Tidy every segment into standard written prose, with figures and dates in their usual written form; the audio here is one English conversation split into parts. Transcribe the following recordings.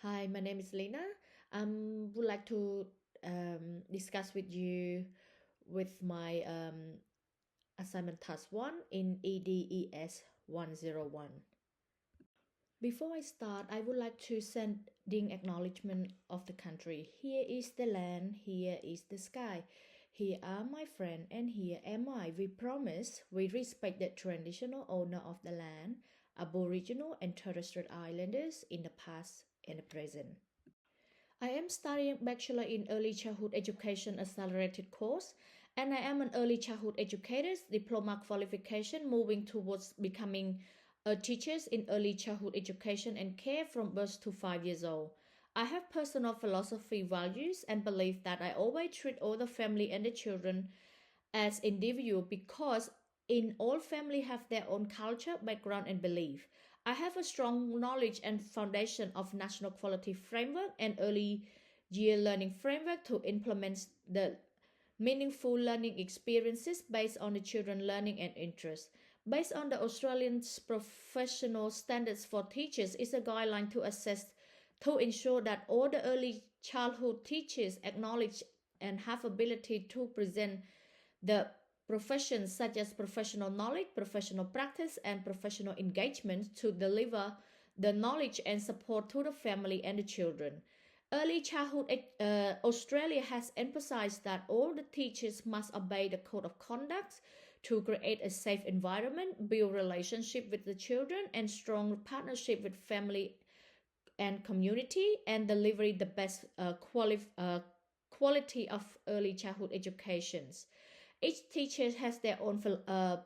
Hi, my name is Lena. Would like to discuss with you with my assignment task 1 in Edes 101. Before I start, I would like to send the acknowledgement of the country. Here is the land, here is the sky. Here are my friends, and here am I. We promise we respect the traditional owner of the land, Aboriginal and Torres Strait Islanders in the past and the present. I am studying Bachelor in Early Childhood Education Accelerated course, and I am an Early Childhood Educator's Diploma qualification moving towards becoming a teacher in Early Childhood Education and Care from birth to 5 years old. I have personal philosophy, values, and belief that I always treat all the family and the children as individual because in all family have their own culture, background, and belief. I have a strong knowledge and foundation of national quality framework and early year learning framework to implement the meaningful learning experiences based on the children learning and interest. Based on the Australian professional standards for teachers is a guideline to assess to ensure that all the early childhood teachers acknowledge and have ability to present the professions such as professional knowledge, professional practice, and professional engagement to deliver the knowledge and support to the family and the children. Early childhood Australia has emphasized that all the teachers must obey the code of conduct to create a safe environment, build relationship with the children, and strong partnership with family and community, and deliver the best quality of early childhood educations. Each teacher has their own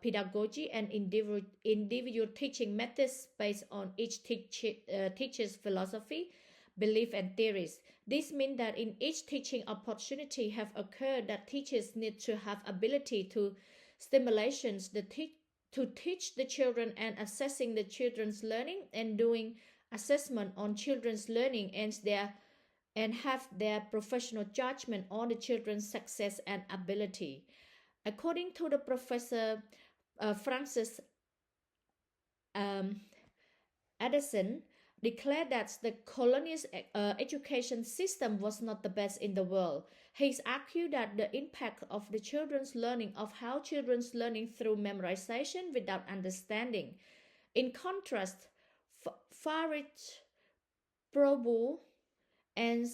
pedagogy and individual teaching methods based on each teacher's philosophy, belief, and theories. This means that in each teaching opportunity have occurred that teachers need to have ability to stimulations to teach the children and assessing the children's learning and doing assessment on children's learning and have their professional judgment on the children's success and ability. According to the professor Francis Addison, declared that the colonial education system was not the best in the world. He's argued that the impact of the children's learning of how children's learning through memorization without understanding. In contrast, Farid Prabhu and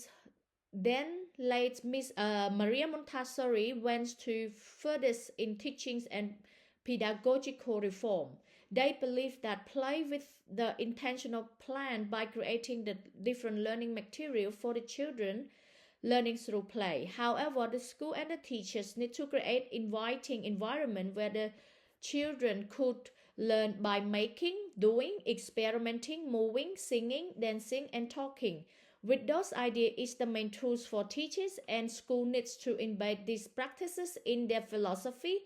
then late Miss Maria Montessori went to furthest in teachings and pedagogical reform. They believe that play with the intentional plan by creating the different learning material for the children learning through play. However, the school and the teachers need to create inviting environment where the children could learn by making, doing, experimenting, moving, singing, dancing, and talking. With those ideas is the main tools for teachers, and school needs to embed these practices in their philosophy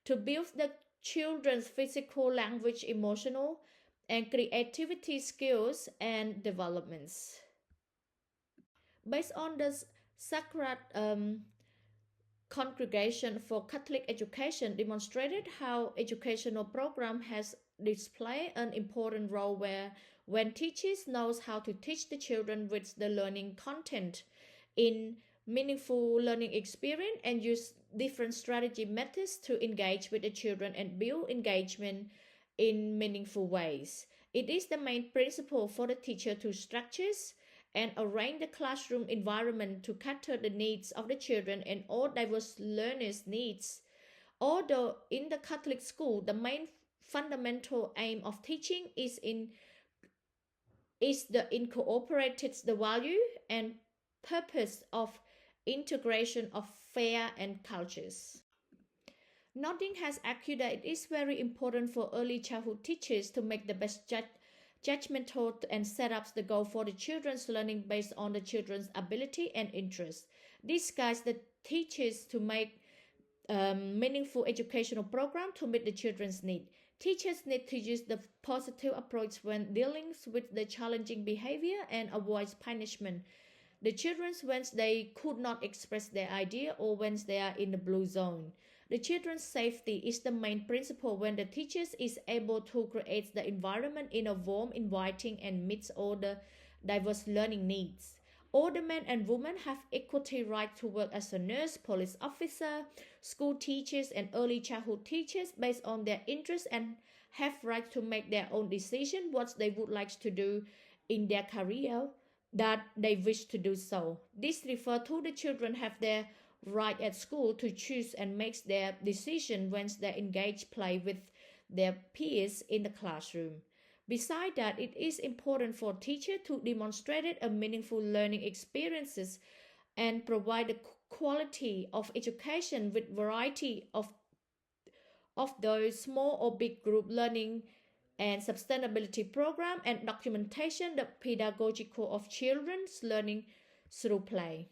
to build the children's physical, language, emotional, and creativity skills and developments. Based on the Sacred Congregation for Catholic Education demonstrated how educational program has displayed an important role where when teachers knows how to teach the children with the learning content in meaningful learning experience and use different strategy methods to engage with the children and build engagement in meaningful ways. It is the main principle for the teacher to structures and arrange the classroom environment to cater the needs of the children and all diverse learners' needs. Although in the Catholic school, the main fundamental aim of teaching is the incorporated the value and purpose of integration of faith and cultures. Nothing has argued that it is very important for early childhood teachers to make the best judgmental and set up the goal for the children's learning based on the children's ability and interest. This guides the teachers to make meaningful educational program to meet the children's need. Teachers need to use the positive approach when dealing with the challenging behavior and avoid punishment. The children when they could not express their idea or when they are in the blue zone. The children's safety is the main principle when the teachers is able to create the environment in a warm, inviting, and meets all the diverse learning needs. All the men and women have equity right to work as a nurse, police officer, school teachers, and early childhood teachers based on their interests and have right to make their own decision what they would like to do in their career that they wish to do so. This refers to the children have their right at school to choose and make their decision when they engage play with their peers in the classroom. Besides that, it is important for teachers to demonstrate a meaningful learning experiences and provide the quality of education with variety of those small or big group learning and sustainability program and documentation the pedagogical of children's learning through play.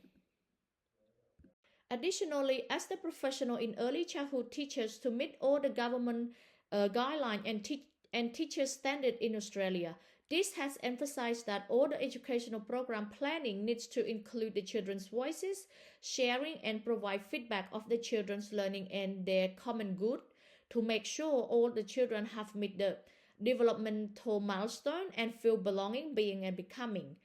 Additionally, as the professional in early childhood teachers to meet all the government guidelines and teacher standard in Australia, this has emphasized that all the educational program planning needs to include the children's voices, sharing and provide feedback of the children's learning and their common good to make sure all the children have met the developmental milestone and feel belonging, being and becoming.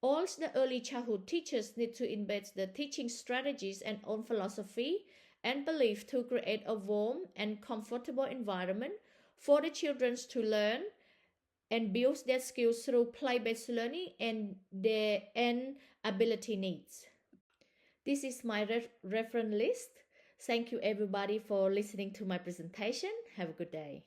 All the early childhood teachers need to embed the teaching strategies and own philosophy and belief to create a warm and comfortable environment for the children to learn and build their skills through play-based learning and their own ability needs. This is my reference list. Thank you everybody for listening to my presentation. Have a good day.